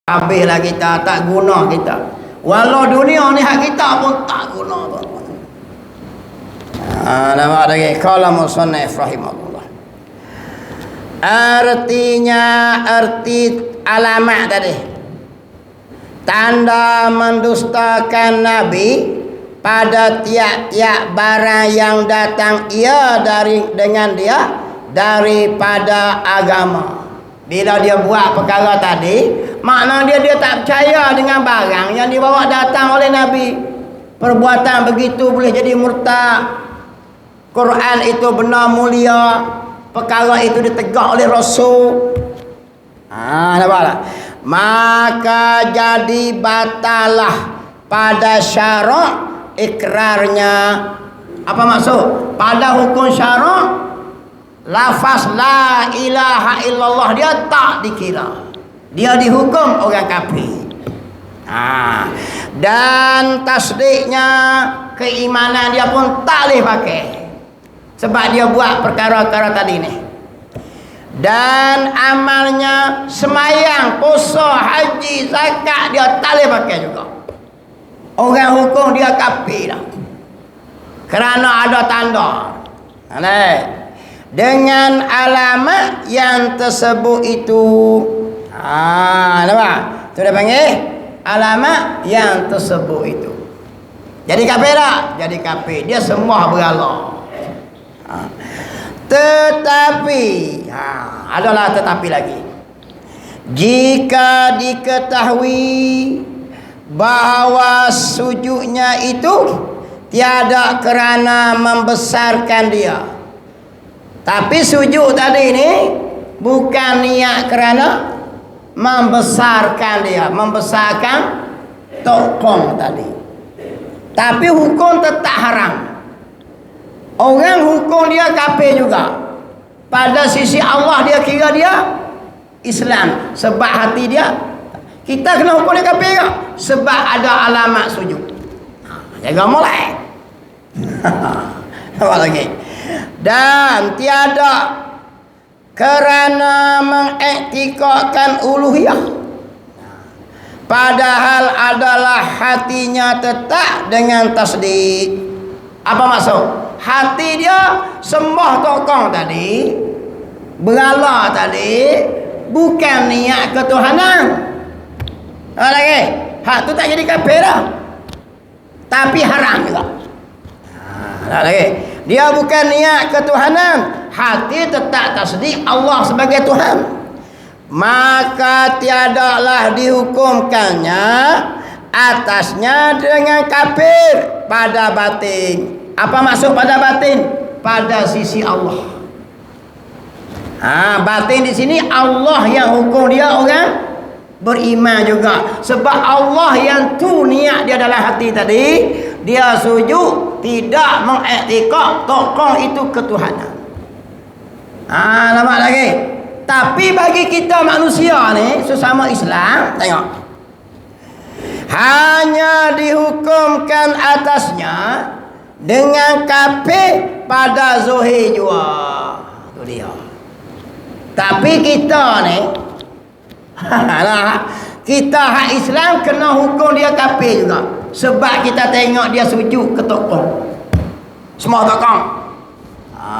habislah kita, tak guna kita. Walau dunia ni hak kita pun tak guna, tuan-tuan. Nama lagi qala musannif rahimahullah. Artinya, arti alamat tadi, tanda mendustakan Nabi pada tiap-tiap barang yang datang ia dengan dia daripada agama. Bila dia buat perkara tadi, makna dia tak percaya dengan barang yang dibawa datang oleh Nabi. Perbuatan begitu boleh jadi murtad. Quran itu benar mulia, perkara itu ditegak oleh Rasul. Nampaklah. Maka jadi batalah pada syarak ikrarnya. Apa maksud? Pada hukum syarak, lafaz la ilaha illallah dia tak dikira, dia dihukum orang kafir. Dan tasdiknya, keimanan dia pun tak boleh pakai, sebab dia buat perkara-perkara tadi ni. Dan amalnya semayang, puasa, haji, zakat dia tak boleh pakai juga. Orang hukum dia kafir dah, kerana ada tanda dengan alamat yang tersebut itu. Nampak? Itu dia panggil alamat yang tersebut itu. Jadi kafir tak? Jadi kafir. Dia semua berhala. Tetapi adalah tetapi lagi, jika diketahui bahawa sujudnya itu tiada kerana membesarkan dia. Tapi sujud tadi ni bukan niat kerana membesarkan dia, membesarkan tokong tadi. Tapi hukum tetap haram. Orang hukum dia kafir juga. Pada sisi Allah dia kira dia Islam, sebab hati dia. Kita kena hukum dia kafir juga, sebab ada alamat sujud. Jaga mulai. Apa lagi? Dan tiada kerana mengiktikadkan uluhiyah, padahal adalah hatinya tetap dengan tasdik. Apa maksud? Hati dia sembah tokong tadi, berhala tadi, bukan niat ketuhanan. Apa lagi? Hak tu tak jadi kafir dah, tapi haram juga. Apa lagi? Dia bukan niat ketuhanan, hati tetap tasdik Allah sebagai Tuhan. Maka tiadalah dihukumkannya atasnya dengan kafir pada batin. Apa maksud pada batin? Pada sisi Allah. Batin di sini Allah yang hukum dia orang beriman juga. Sebab Allah yang tu niat dia dalam hati tadi, dia sujud tidak mengiktikad tokong itu ketuhanan. Nampak lagi? Tapi bagi kita manusia ni, sesama Islam, tengok, hanya dihukumkan atasnya dengan kafir pada zahir jua. Itu dia. Tapi kita ni kita hak Islam kena hukum dia kafir juga, sebab kita tengok dia sujud ke tokong, semua tokong.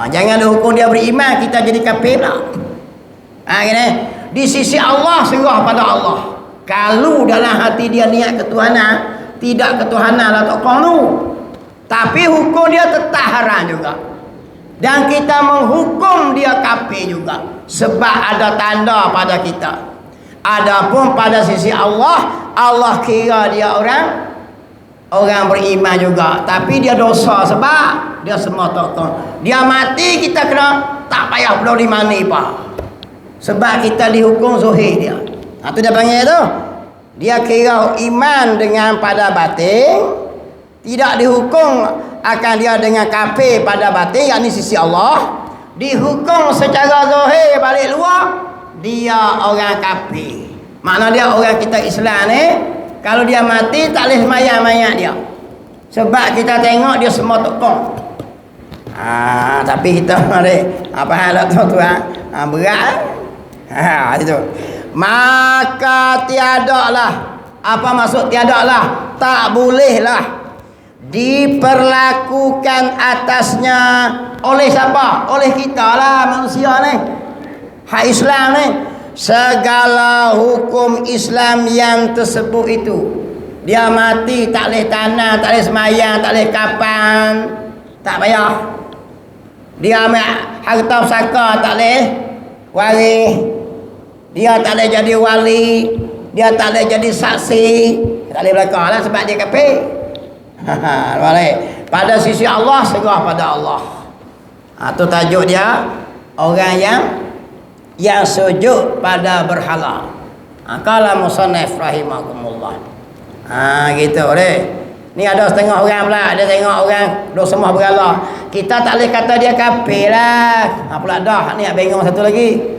Jangan hukum dia beriman, kita jadi kafir lah. Gini, di sisi Allah serah pada Allah. Kalau dalam hati dia niat ketuhanan, tidak ketuhanan lah tokong tu, tapi hukum dia tetap haram juga. Dan kita menghukum dia kafir juga, sebab ada tanda pada kita. Adapun pada sisi Allah, Allah kira dia orang beriman juga, tapi dia dosa sebab dia semua tokong. Dia mati, kita kena tak payah perlu dimani apa, sebab kita dihukum zahir dia. Itu dia panggil tu, dia kira iman dengan pada batin, tidak dihukum akan dia dengan kafir pada batin, yakni sisi Allah. Dihukum secara zahir balik luar, dia orang kafir. Makna dia orang kita Islam ni, kalau dia mati tak boleh semayang mayat dia, sebab kita tengok dia semua tokong. Tapi kita mari apa hal tu tuan, berat. Itu Maka tiadalah, apa maksud tiadalah? Tak bolehlah diperlakukan atasnya oleh siapa? Oleh kita lah manusia ni, hak Islam ni, segala hukum Islam yang tersebut itu. Dia mati tak boleh tanah, tak boleh semayang, tak boleh kapan, tak payah. Dia ambil harta pusaka tak boleh waris. Dia tak boleh jadi wali, dia tak boleh jadi saksi, tak boleh belakang lah sebab dia kafir. Boleh. Pada sisi Allah, serah pada Allah. Itu tajuk dia, orang yang sujud pada berhala. Qala musannif rahimakumullah. Gitu deh. Ni ada setengah orang pula, dia tengok orang duk sembah berhala. Kita tak boleh kata dia kafir lah. Pula dah ni nak bengong satu lagi.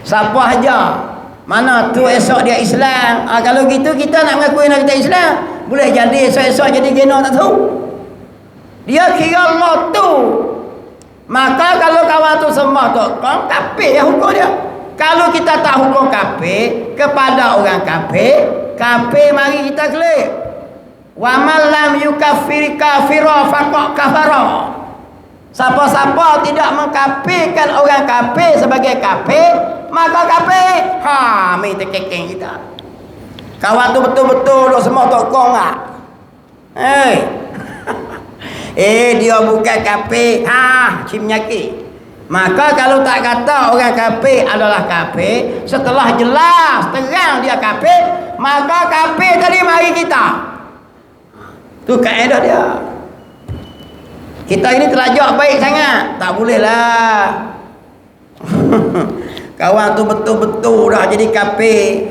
Siapa aja, mana tu esok dia Islam. Kalau gitu kita nak mengakui nak kita Islam, boleh jadi esok-esok jadi geno tak tahu. Dia kira Allah tu. Maka kalau kawan tu sembah tokong, kafir ya hukum dia. Kalau kita tak hukum kafir kepada orang kafir, kafir mari kita klik. Wa man lam yukaffir kafira faqad kafara. Siapa-siapa tidak mengkafirkan orang kafir sebagai kafir, maka kafir. Mai tekeng kita. Kawan tu betul-betul duk semua tokong ah. Dia bukan kafir. Cimnyaki. Maka kalau tak kata orang kafir adalah kafir, setelah jelas terang dia kafir, maka kafir tadi mari kita. Tu kaedah dia. Kita ini terlajak baik sangat, tak boleh lah. Kawan tu betul-betul dah jadi kafir.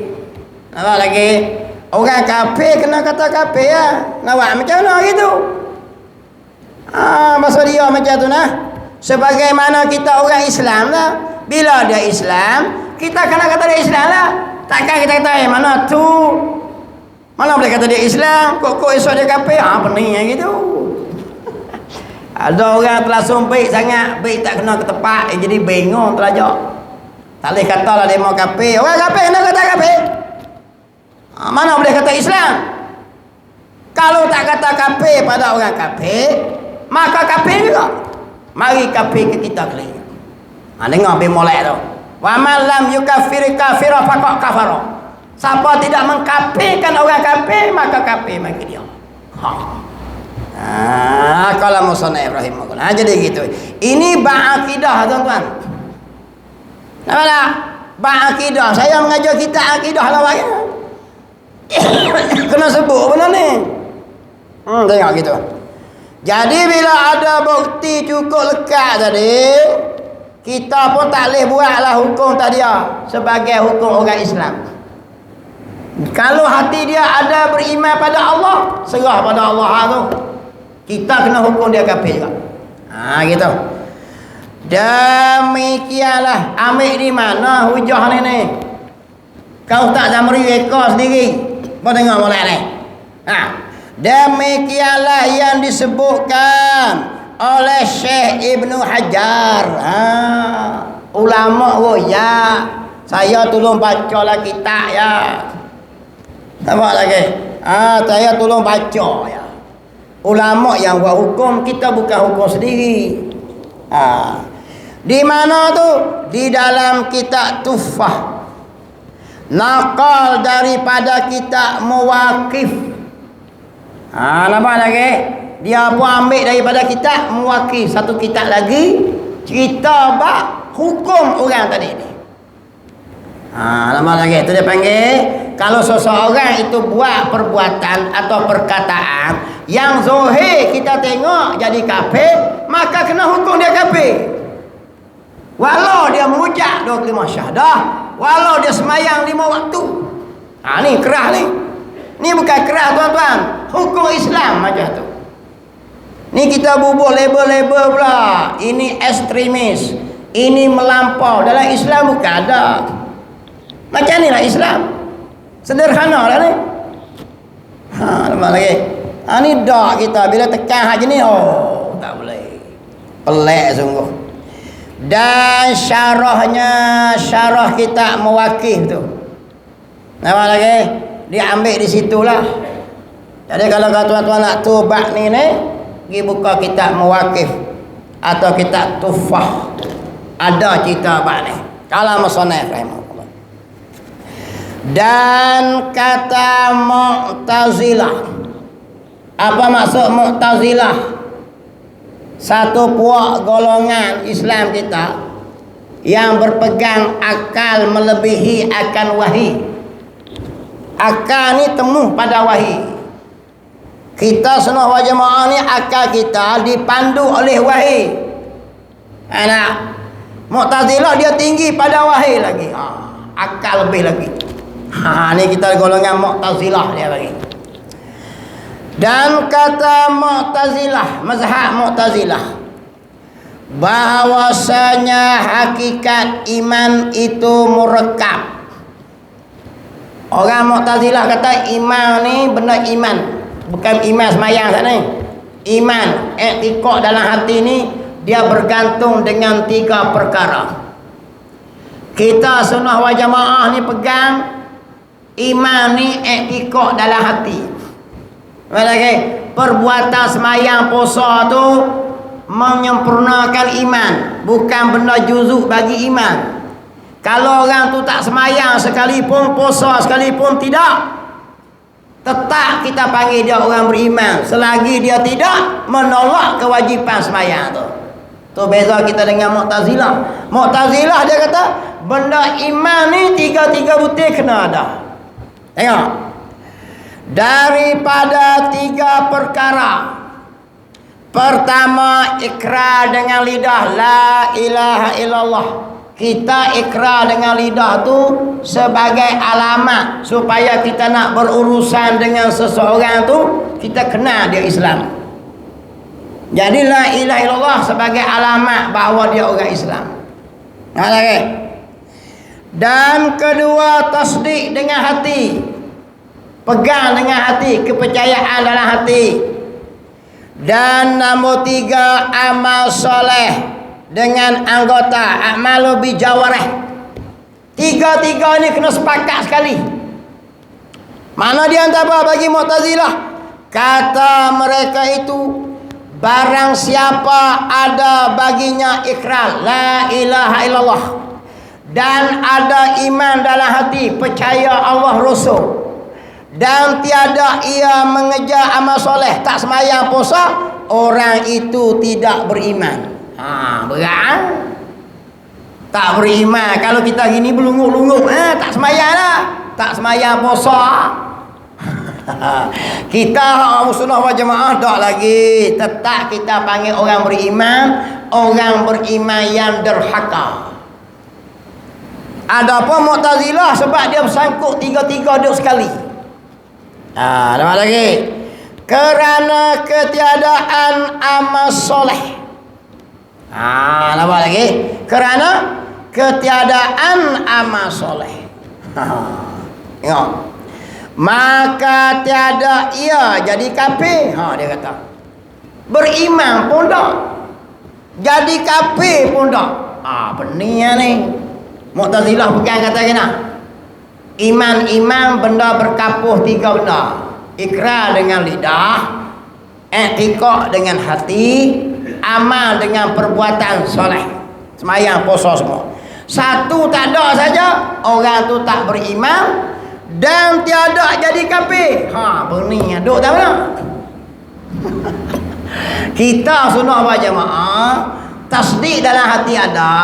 Apa lagi? Orang kafir kena kata kafir ya. Nawak macam mana gitu? Maksud dia macam tu nah. Sebagaimana kita orang Islam lah, bila dia Islam, kita kena kata dia Islam lah. Takkan kita kata mana tu, mana boleh kata dia Islam, kok esok dia kafir. Pening gitu. Ada orang terlangsung baik sangat, baik tak kena ke tempat, jadi bengong terlajak. Tak boleh kata lah dia mau kafir. Orang kafir kena kata kafir. Mana boleh kata Islam? Kalau tak kata kafir pada orang kafir, maka kafir juga. Mari kafir ke kita kali. Dengar bin molek tu. Wa man lam yukaffir kafira faqad kafara. Siapa tidak mengkafirkan orang kafir, maka kafir bagi dia. Kalau musannif rahimahullah. Jadi gitu. Ini bab akidah tuan-tuan. Nampak tak? Bab akidah. Saya mengajar kita akidah lah bagi. Kena sebut benda ni. Tengok gitu. Jadi bila ada bukti cukup lekat tadi, kita pun tak boleh buatlah hukum tadi sebagai hukum orang Islam. Kalau hati dia ada beriman pada Allah, serah pada Allah tu. Kita kena hukum dia kafir juga. Gitu. Demikianlah. Ambil di mana hujah ni? Kau tak zamri rekod sendiri. Kau dengar mulai ni. Demikianlah yang disebutkan oleh Syekh Ibnu Hajar. Ulama ya. Saya tolong bacalah kitab ya. Nampak lagi? Saya tolong baca ya. Ulama yang buat hukum, kita bukan hukum sendiri. Di mana tu? Di dalam kitab Tuffah. Naqal daripada kitab Muwaqif. Nampak lagi? Dia pun ambil daripada kitab Muwaqif. Satu kitab lagi cerita bab hukum orang tadi ni. Nampak lagi? Itu dia panggil, kalau seseorang itu buat perbuatan atau perkataan yang zahir kita tengok jadi kafir, maka kena hukum dia kafir. Walau dia mengucap 25 syahadah, walau dia semayang 5 waktu. Ni kerah ni. Ni bukan kerah tuan-tuan. Hukum Islam macam tu. Ni kita bubuh label-label pula. Ini ekstremis. Ini melampau. Dalam Islam bukan ada. Macam ni lah Islam. Sederhana lah ni. Nampak lagi. Ni dak kita. Bila tekan hak ni, tak boleh. Pelik sungguh. Dan syarah kita Muwaqif tu. Nama lagi? Dia ambil di situlah. Jadi kalau tuan-tuan nak tobat ni pergi buka kitab Muwaqif atau kitab Tuffah. Ada cerita bab ni. Kalau musannaf rahimahullah. Dan kata Mu'tazilah. Apa maksud Mu'tazilah? Satu puak golongan Islam kita yang berpegang akal melebihi akan wahyi. Akal ni temu pada wahyi. Kita sunnah wal jamaah ni akal kita dipandu oleh wahyi. Anak Mu'tazilah dia tinggi pada wahyi lagi. Akal lebih lagi. Ni kita golongan Mu'tazilah dia bagi. Dan kata Mu'tazilah, mazhab Mu'tazilah, bahawasanya hakikat iman itu murakab. Orang Mu'tazilah kata iman ni benda iman, bukan iman semayang tak ni. Iman, i'tiqad dalam hati ni dia bergantung dengan 3 perkara. Kita sunnah wal jamaah ni pegang iman ni i'tiqad dalam hati. Lagi perbuatan semayang puasa tu menyempurnakan iman, bukan benda juzuk bagi iman. Kalau orang tu tak semayang sekalipun, puasa sekalipun tidak, tetap kita panggil dia orang beriman selagi dia tidak menolak kewajipan semayang tu. Tu beza kita dengan Mu'tazilah. Mu'tazilah dia kata benda iman ni 3 butir kena ada. Tengok. Daripada 3 perkara. Pertama, ikrar dengan lidah la ilaha illallah. Kita ikrar dengan lidah tu sebagai alamat supaya kita nak berurusan dengan seseorang tu kita kenal dia Islam. Jadi la ilaha illallah sebagai alamat bahawa dia orang Islam. Lagi. Dan kedua, tasdik dengan hati. Pegang dengan hati, kepercayaan dalam hati. Dan nombor 3, amal soleh dengan anggota, amalu bi jawarih. 3 ni kena sepakat sekali. Mana dia apa bagi Mu'tazilah? Kata mereka itu, barang siapa ada baginya ikrar la ilaha illallah dan ada iman dalam hati, percaya Allah Rasul, dan tiada ia mengejar amal soleh, tak semayang puasa, orang itu tidak beriman. Berat. Tak beriman. Kalau kita gini belunguk-lunguk, tak semayang lah, tak semayang puasa. Kita sunnah wal jamaah tak lagi. Tetap kita panggil orang beriman, orang beriman yang derhaka. Adapun Mu'tazilah sebab dia bersangkut 3 duk sekali. Nama lagi. Kerana ketiadaan amal soleh. Nama lagi. Kerana ketiadaan amal soleh. Tengok. Maka tiada ia jadi kafir. Dia kata. Beriman pun tak. Jadi kafir pun tak. Pening ni. Mu'tazilah pegang kata kena. Iman benda berkapuh 3 benda. Ikrar dengan lidah, i'tiqad dengan hati, amal dengan perbuatan soleh. Semayang puasa semua. Satu tak ada saja, orang tu tak beriman dan tiada jadi kafir. Benih duk tak mana? Kita sunnah wal jamaah, tasdik dalam hati ada,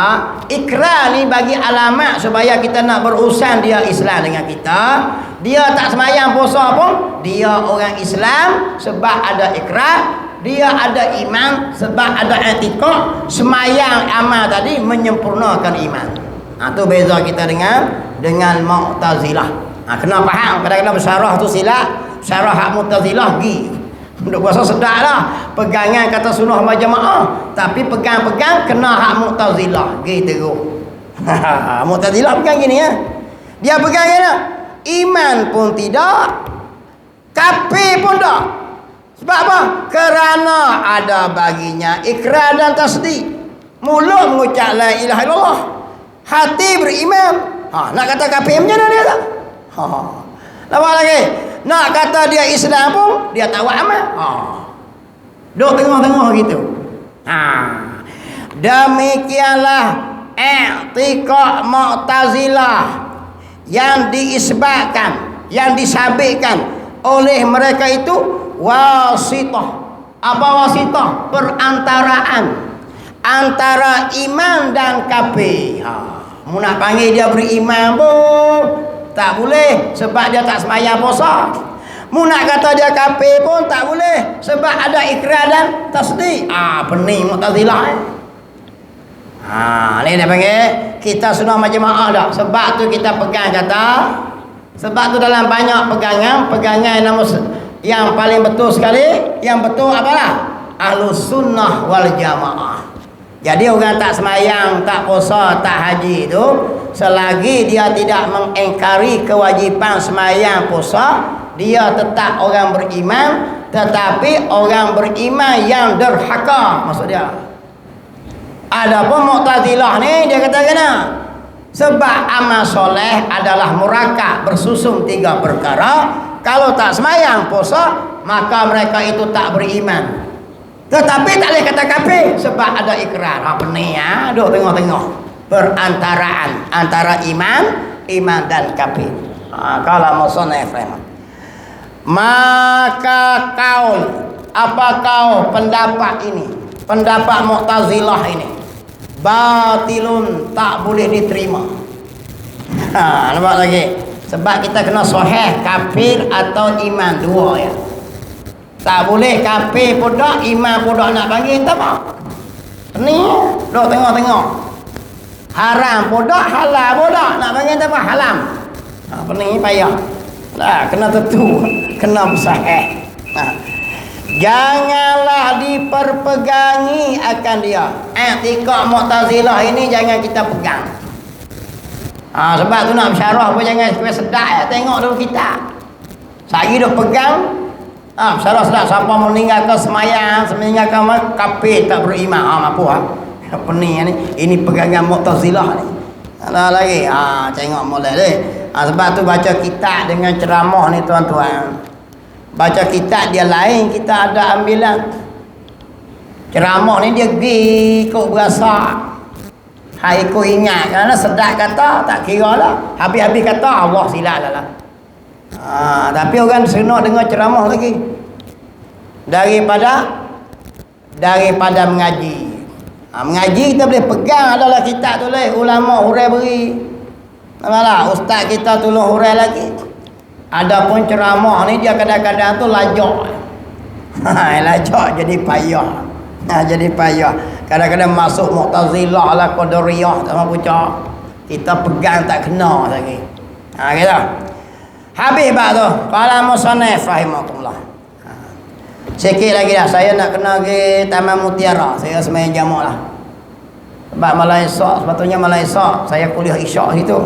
ikrar ni bagi alamat supaya kita nak berurusan dia Islam dengan kita. Dia tak semayang puasa pun dia orang Islam sebab ada ikrar, dia ada iman sebab ada i'tiqad. Semayang amal tadi menyempurnakan iman. Tu beza kita dengan Mu'tazilah. Kena faham, kadang-kadang bersyarah tu silap. Syarah hak Mu'tazilah pergi duk puasa sedap lah, pegangan kata sunnah wal jamaah, tapi pegang-pegang kena hak Mu'tazilah gitu. Mu'tazilah pegang gini ya. Dia pegang gini. Iman pun tidak, kafir pun tak. Sebab apa? Kerana ada baginya ikrar dan tasdik. mulut mengucap la ilaha illallah, hati beriman. Nak kata kafir macam mana dia tak? Apa lagi? Nak kata dia Islam pun dia tak buat amal. Duk tengah-tengah gitu. Demikianlah i'tiqad Mu'tazilah yang diisbatkan, yang disabitkan oleh mereka itu wasitah. Apa wasitah? Perantaraan antara iman dan kafir. Mu nak panggil dia beriman pun tak boleh sebab dia tak sembahyang puasa. Mu nak kata dia kafir pun tak boleh sebab ada ikrar dan tasdik. Pening Mu'tazilah. Ni dia panggil kita sudah majma'ah dah. Sebab tu kita pegang kata, sebab tu dalam banyak pegangan yang paling betul sekali, yang betul apalah? Ahlus sunnah wal jamaah. Jadi orang tak semayang, tak puasa, tak haji itu, selagi dia tidak mengingkari kewajipan semayang puasa, dia tetap orang beriman, tetapi orang beriman yang derhaka maksud dia. Adapun Mu'tazilah ni dia kata kena sebab amal soleh adalah murakab, bersusun 3 perkara. Kalau tak semayang puasa, maka mereka itu tak beriman. Tetapi tak boleh kata kafir sebab ada ikrar. Pening duk tengah-tengah perantaraan antara iman dan kafir. Kalau musannaf maka pendapat ini, pendapat Mu'tazilah ini batilun, tak boleh diterima. Nampak lagi? Sebab kita kena sahih kafir atau iman, dua ya. Tak boleh kafir pun dak, iman pun dak nak panggil tak apa. Ni dok tengah-tengah. Haram pun dak, halal pun dak nak panggil tak apa, haram. Pening payah. Lah kena tentu, kena bersahih. Janganlah diperpegangi akan dia. I'tiqad Mu'tazilah ini jangan kita pegang. Sebab tu nak bersyarah pun jangan sedap ya, tengok dulu kita. Sehari dah pegang, bersyarah sedap siapa meninggalkan semayang, meninggalkan kafir tak beriman. Mampu pening ni. Ini pegangan Mu'tazilah ni. Ada lagi. Tengok mulai deh. Sebab tu baca kitab dengan ceramah ni tuan-tuan. Baca kitab dia lain, kita ada ambilan. Ceramah ni dia pergi ikut berasa. Ikut ingat kerana sedap kata tak kira lah. Habis-habis kata Allah silap lah. Tapi orang seronok dengar ceramah lagi daripada mengaji. Mengaji kita boleh pegang adalah kitab tulis ulama hurai beri. Nampak ustaz kita tolong hurai lagi. Adapun ceramah ni dia kadang-kadang tu lajak. Lajak jadi payah. Jadi payah. Kadang-kadang masuk Mu'tazilah lah, Qadariyah tak mampu cak. Kita pegang tak kena lagi. Gitu. Habis bab tu. Qala musannaf rahimahullah. Sikit lagi dah saya nak kena pergi Taman Mutiara. Saya sembahyang jamak lah. Sebab malam esok, sepatutnya malam esok saya kuliah isyak situ.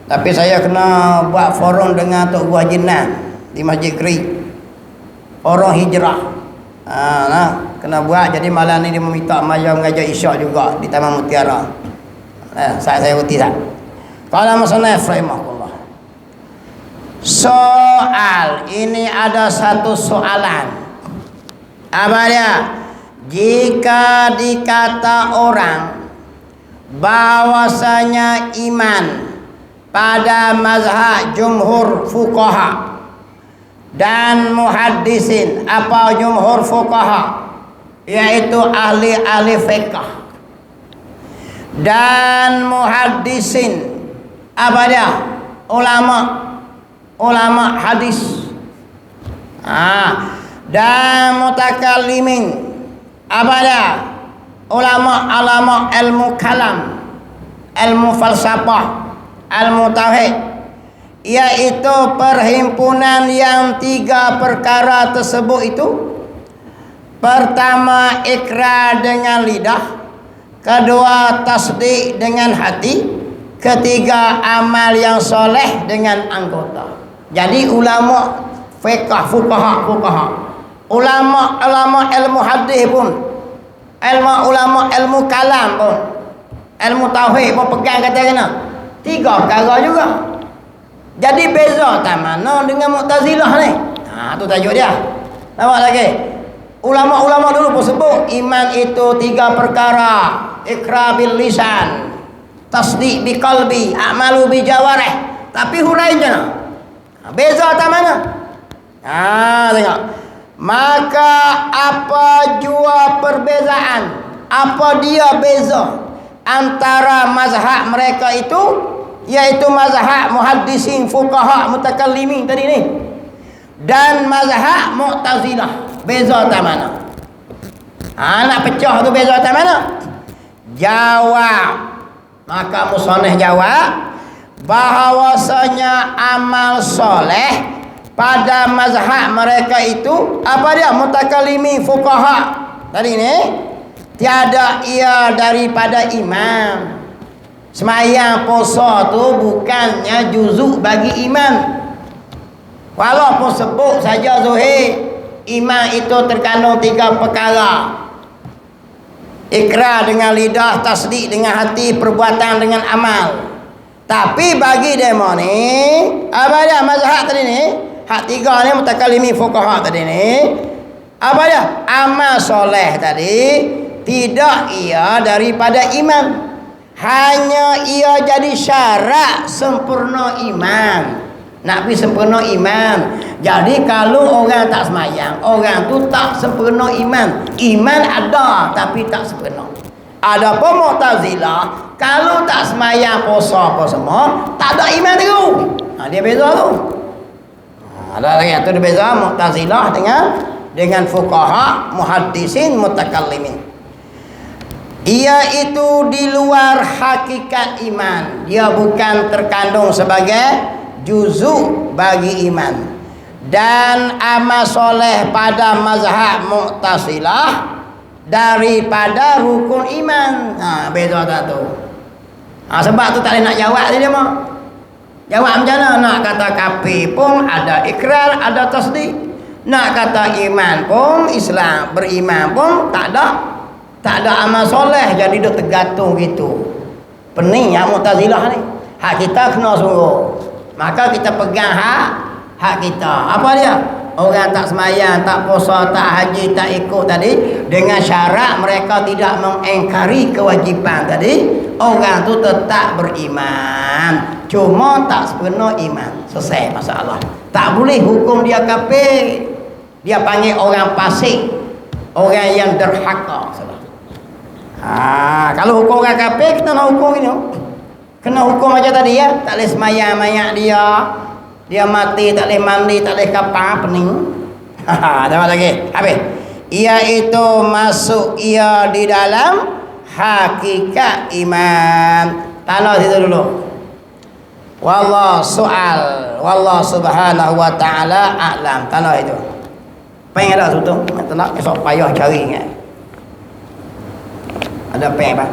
Tapi saya kena buat forum dengan Tok Guru Haji Nan di Masjid Kerik. Forum hijrah. Kena buat. Jadi malam ni dia meminta mengajar isyak juga di Taman Mutiara. Saya uti tak. Qala musannaf rahimahullah. Soal ini ada satu soalan. Apa dia? Jika dikata orang bahwasanya iman pada mazhab jumhur fuqaha dan muhaddisin, apa jumhur fuqaha yaitu ahli-ahli fiqh, dan muhaddisin apa dia? Ulama hadis. Dan mutakallimin apa dia? Ulama ilmu kalam, ilmu falsafah, ilmu tauhid, yaitu perhimpunan yang 3 perkara tersebut itu. Pertama, ikrar dengan lidah. Kedua, tasdik dengan hati. Ketiga, amal yang soleh dengan anggota. Jadi ulama fiqh, fuqaha, ulama ilmu hadis pun ilmu ulama, ilmu kalam pun, ilmu tauhid pun pegang kata kena. 3 perkara juga. Jadi beza tak mana dengan Mu'tazilah ni. Tu tajuk dia. Nampak lagi? Ulama-ulama dulu pun sebut iman itu 3 perkara. Iqrar bil lisan, tasdiq bi qalbi, a'malu bi jawarih. Tapi hurai je nak. Beza tak mana? Tengok. Maka apa jua perbezaan? Apa dia beza antara mazhab mereka itu, yaitu mazhab muhaddisin, fuqaha, mutakallimin tadi ni, dan mazhab Mu'tazilah? Beza tak mana? Nak pecah tu beza tak mana? Jawab. Maka musannif jawab bahawasanya amal soleh pada mazhab mereka itu apa dia? Mutakallimin, fuqaha tadi ni, tiada ia daripada iman. Semayang puasa tu bukannya juzuk bagi iman. Walaupun sebut saja zuhir, iman itu terkandung 3 perkara. Ikrar dengan lidah, tasdik dengan hati, perbuatan dengan amal. Tapi bagi demo ni, apa dia mazhab tadi ni? Hak 3 ni mutakallimin, fuqaha tadi ni, apa dia? Amal soleh tadi tidak ia daripada iman. Hanya ia jadi syarat sempurna iman. Nak pergi sempurna iman. Jadi kalau orang tak semayang, orang tu tak sempurna iman. Iman ada tapi tak sempurna. Ada pun Mu'tazilah, kalau tak semayang, puasa apa semua, tak ada iman tu. Dia beza tu. Ada lagi tu dia beza Mu'tazilah dengan fuqaha, muhaddisin, mutakallimin. Ia itu di luar hakikat iman. Dia bukan terkandung sebagai juzuk bagi iman. Dan amal soleh pada mazhab Mu'tazilah daripada rukun iman. Beza tak tu? Sebab tu tak boleh nak jawab dia mah. Jawab macam mana? Nak kata kafir pun ada ikrar, ada tasdik. Nak kata iman pun, Islam beriman pun tak ada amal soleh, jadi dia tergantung gitu. Pening yang Mu'tazilah ni. Hak kita kena sungguh. Maka kita pegang hak kita. Apa dia? Orang tak semayang, tak puasa, tak haji, tak ikut tadi, dengan syarat mereka tidak mengingkari kewajiban tadi, orang tu tetap beriman. Cuma tak sempurna iman. Selesai masalah. Tak boleh hukum dia kafir. Dia panggil orang fasik, orang yang derhaka. Kalau hukum orang kafir, kita nak hukum ini. Kena hukum macam tadi ya. Tak boleh semayang mayat dia mati, tak boleh mandi, tak boleh kapal, pening. Dapat lagi. Habis. Iaitu masuk ia di dalam hakikat iman. Tanah situ dulu. Wallah subhanahu wa ta'ala a'lam. Tanah itu. Peng ada situ. Nak esok payah cari ingat. Ada peng apa?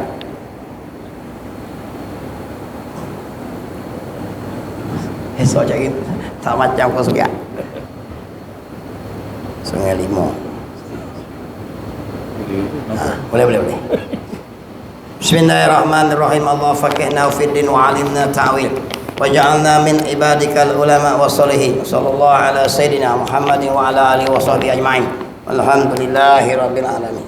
Esok cari. Tak macam kau suka. Sungai Limau. Boleh. Bismillahirrahmanirrahim. Allah faqihna fid din wa 'alimna ta'wil. Waj'alna min ibadikal ulama wassalihin. Sallallahu ala sayyidina Muhammadin wa ala alihi wa sahbihi ajma'in. Alhamdulillahirabbil alamin.